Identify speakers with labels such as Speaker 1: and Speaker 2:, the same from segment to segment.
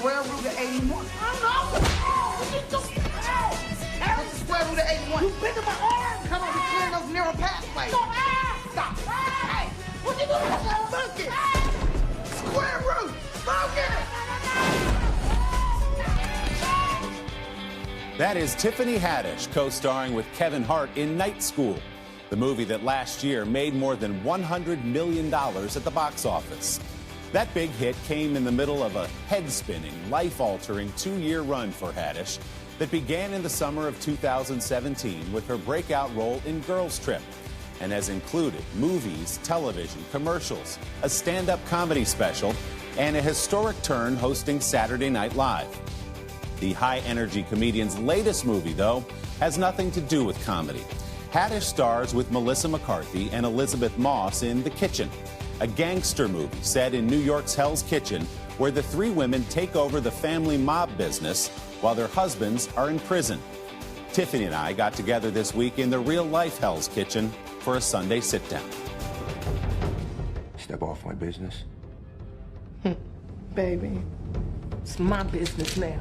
Speaker 1: square root of 81? I don't know. What's the square root of 81? You bend my arm. Come on, we clearing those neural pathways. Stop. Hey, what you doing? Focus. Square root. Focus.
Speaker 2: That is Tiffany Haddish co-starring with Kevin Hart in Night School, the movie that last year made more than $100 million at the box office. That big hit came in the middle of a head-spinning, life-altering 2-year run for Haddish that began in the summer of 2017 with her breakout role in Girls Trip, and has included movies, television, commercials, a stand-up comedy special, and a historic turn hosting Saturday Night Live. The high-energy comedian's latest movie, though, has nothing to do with comedy. Haddish stars with Melissa McCarthy and Elizabeth Moss in The Kitchen, a gangster movie set in New York's Hell's Kitchen, where the 3 women take over the family mob business while their husbands are in prison. Tiffany and I got together this week in the real-life Hell's Kitchen for a Sunday sit-down.
Speaker 3: Step off my business.
Speaker 1: Baby, it's my business now.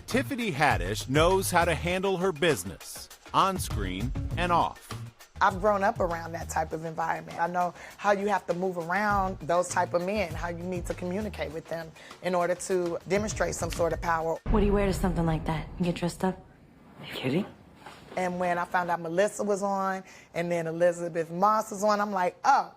Speaker 2: Tiffany Haddish knows how to handle her business, on screen and off.
Speaker 4: I've grown up around that type of environment. I know how you have to move around those type of men, how you need to communicate with them in order to demonstrate some sort of power.
Speaker 5: What do you wear to something like that? You get dressed up? Are you kidding?
Speaker 4: And when I found out Melissa was on and then Elizabeth Moss was on, I'm like, oh,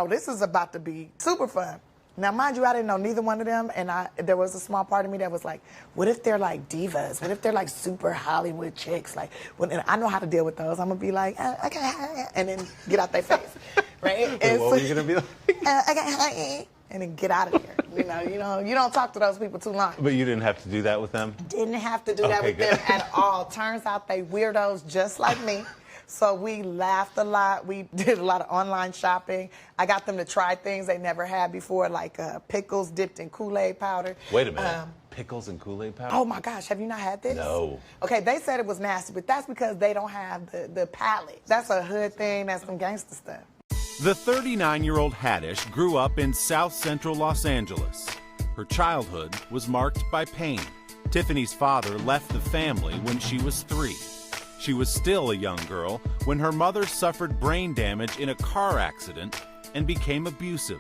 Speaker 4: this is about to be super fun. Now, mind you, I didn't know neither one of them, and there was a small part of me that was like, what if they're like divas? What if they're like super Hollywood chicks? Like, and I know how to deal with those. I'm gonna be like, okay, and then get out their face, right?
Speaker 2: Wait, what were you gonna be like?
Speaker 4: Okay, and then get out of here. You don't talk to those people too long.
Speaker 2: But you didn't have to do that with them?
Speaker 4: Didn't have to do that with them at all. Turns out they weirdos just like me. So we laughed a lot. We did a lot of online shopping. I got them to try things they never had before, like pickles dipped in Kool-Aid powder.
Speaker 2: Wait a minute. Pickles and Kool-Aid powder?
Speaker 4: Oh, my gosh. Have you not had this?
Speaker 2: No.
Speaker 4: Okay, they said it was nasty, but that's because they don't have the palate. That's a hood thing. That's some gangster stuff.
Speaker 2: The 39-year-old Haddish grew up in South Central Los Angeles. Her childhood was marked by pain. Tiffany's father left the family when she was 3. She was still a young girl when her mother suffered brain damage in a car accident and became abusive.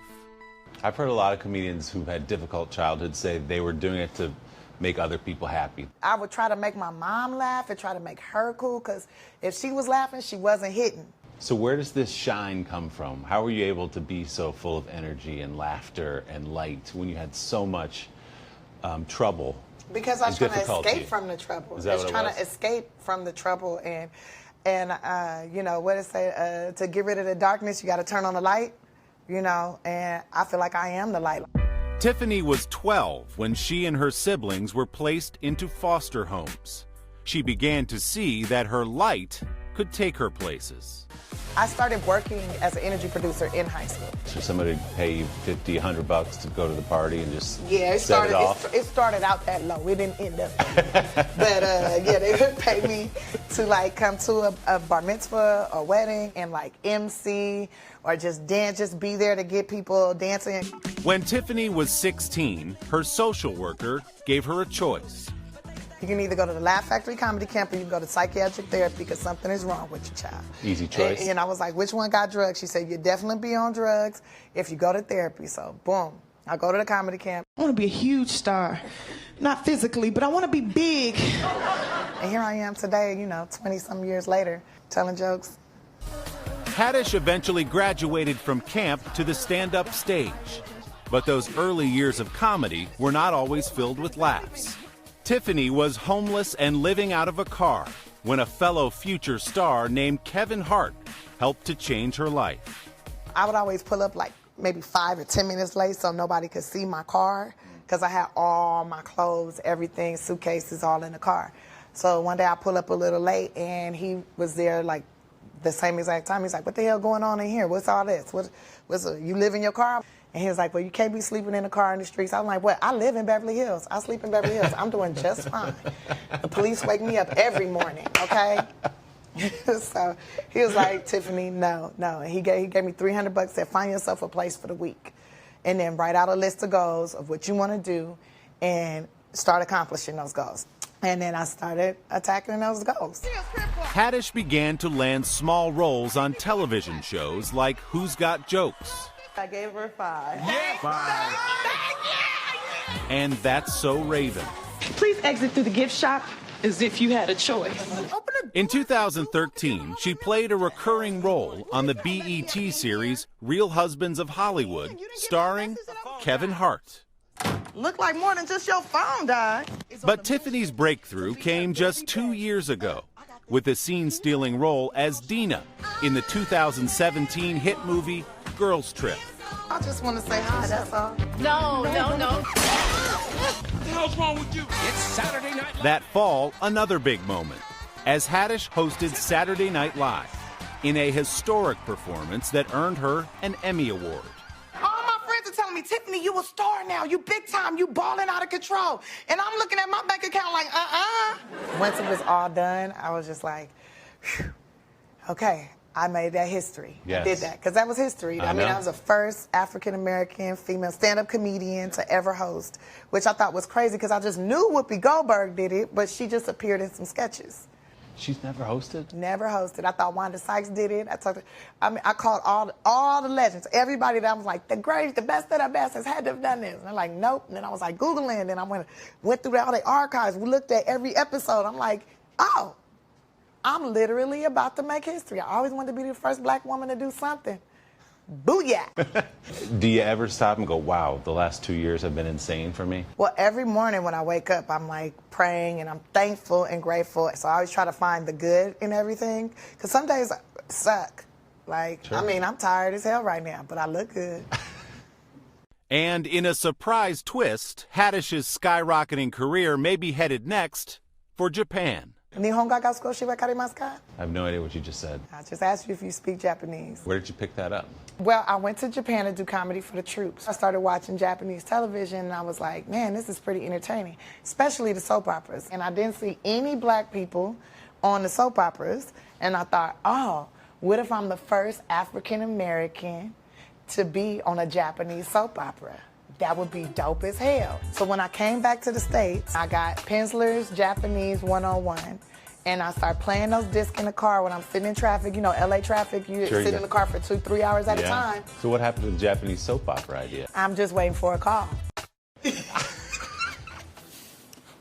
Speaker 2: I've heard a lot of comedians who've had difficult childhoods say they were doing it to make other people happy.
Speaker 4: I would try to make my mom laugh and try to make her cool, because if she was laughing, she wasn't hitting.
Speaker 2: So where does this shine come from? How were you able to be so full of energy and laughter and light when you had so much trouble?
Speaker 4: Because I was trying to escape from the trouble.
Speaker 2: Is that what it was?
Speaker 4: Trying to escape from the trouble, and what it say? To get rid of the darkness, you got to turn on the light. And I feel like I am the light.
Speaker 2: Tiffany was 12 when she and her siblings were placed into foster homes. She began to see that her light could take her places.
Speaker 4: I started working as an energy producer in high school.
Speaker 2: So somebody pay you $50, $100 to go to the party and just
Speaker 4: it started out that low. It didn't end up but they would pay me to come to a bar mitzvah or wedding and MC or just dance, just be there to get people dancing.
Speaker 2: When Tiffany was 16, her social worker gave her a choice.
Speaker 4: You can either go to the Laugh Factory Comedy Camp or you can go to psychiatric therapy because something is wrong with your child.
Speaker 2: Easy choice.
Speaker 4: And I was like, which one got drugs? She said, you'd definitely be on drugs if you go to therapy. So, boom. I go to the comedy camp.
Speaker 1: I want to be a huge star. Not physically, but I want to be big.
Speaker 4: And here I am today, 20-some years later, telling jokes.
Speaker 2: Haddish eventually graduated from camp to the stand-up stage. But those early years of comedy were not always filled with laughs. Tiffany was homeless and living out of a car when a fellow future star named Kevin Hart helped to change her life.
Speaker 4: I would always pull up maybe 5 or 10 minutes late so nobody could see my car because I had all my clothes, everything, suitcases, all in the car. So one day I pull up a little late and he was there the same exact time. He's like, what the hell going on in here? What's all this? You live in your car? And he was like, well, you can't be sleeping in a car in the streets. I'm like, what? I live in Beverly Hills. I sleep in Beverly Hills. I'm doing just fine. The police wake me up every morning, okay? So he was like, Tiffany, no. And he gave me $300, said, find yourself a place for the week. and then write out a list of goals of what you want to do and start accomplishing those goals. And then I started attacking those goals.
Speaker 3: Haddish began to land small roles on television shows like Who's Got Jokes?
Speaker 4: I gave her 5.
Speaker 3: Yeah, 5. And That's So Raven.
Speaker 6: Please exit through the gift shop as if you had a choice.
Speaker 3: In 2013, she played a recurring role on the BET series Real Husbands of Hollywood, starring Kevin Hart.
Speaker 4: Look like more than just your phone died.
Speaker 3: But Tiffany's breakthrough came just 2 years ago with a scene-stealing role as Dina in the 2017 hit movie Girls Trip.
Speaker 4: I just want to say hi, that's all.
Speaker 6: No.
Speaker 7: What the hell's wrong with you? It's Saturday night.
Speaker 3: That fall, another big moment, as Haddish hosted Saturday Night Live in a historic performance that earned her an Emmy Award.
Speaker 4: All my friends are telling me, Tiffany, you a star now. You big time. You balling out of control. And I'm looking at my bank account like, Once it was all done, I was just like, phew, okay, I made that history.
Speaker 2: Yes.
Speaker 4: I did that, because that was history. I mean, I was the first African-American female stand-up comedian to ever host, which I thought was crazy because I just knew Whoopi Goldberg did it, but she just appeared in some sketches.
Speaker 2: She's never hosted?
Speaker 4: Never hosted. I thought Wanda Sykes did it. I called all the legends, everybody that I was like, the greatest, the best of the best has had to have done this. And they're like, nope. And then I was like, Googling, and I went through all the archives. We looked at every episode. I'm like, oh, I'm literally about to make history. I always wanted to be the first black woman to do something. Booyah.
Speaker 2: Do you ever stop and go, wow, the last 2 years have been insane for me?
Speaker 4: Well, every morning when I wake up, I'm like praying and I'm thankful and grateful. So I always try to find the good in everything. Because some days suck. Like, sure. I mean, I'm tired as hell right now, but I look good.
Speaker 3: And in a surprise twist, Haddish's skyrocketing career may be headed next for Japan.
Speaker 2: I have no idea what you just said.
Speaker 4: I just asked you if you speak Japanese.
Speaker 2: Where did you pick that up?
Speaker 4: Well, I went to Japan to do comedy for the troops. I started watching Japanese television, and I was like, man, this is pretty entertaining, especially the soap operas. And I didn't see any black people on the soap operas, and I thought, oh, what if I'm the first African-American to be on a Japanese soap opera? That would be dope as hell. So when I came back to the States, I got Penzler's Japanese 101, and I started playing those discs in the car when I'm sitting in traffic. You know, LA traffic, you sit in the car for 2-3 hours at a time.
Speaker 2: So what happened to the Japanese soap opera idea?
Speaker 4: I'm just waiting for a call.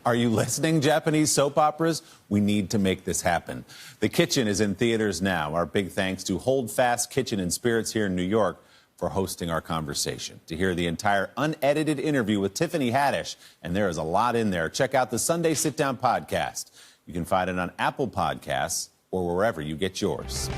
Speaker 2: Are you listening, Japanese soap operas? We need to make this happen. The Kitchen is in theaters now. Our big thanks to Hold Fast Kitchen and Spirits here in New York for hosting our conversation. To hear the entire unedited interview with Tiffany Haddish, and there is a lot in there, check out the Sunday Sit Down podcast. You can find it on Apple Podcasts or wherever you get yours.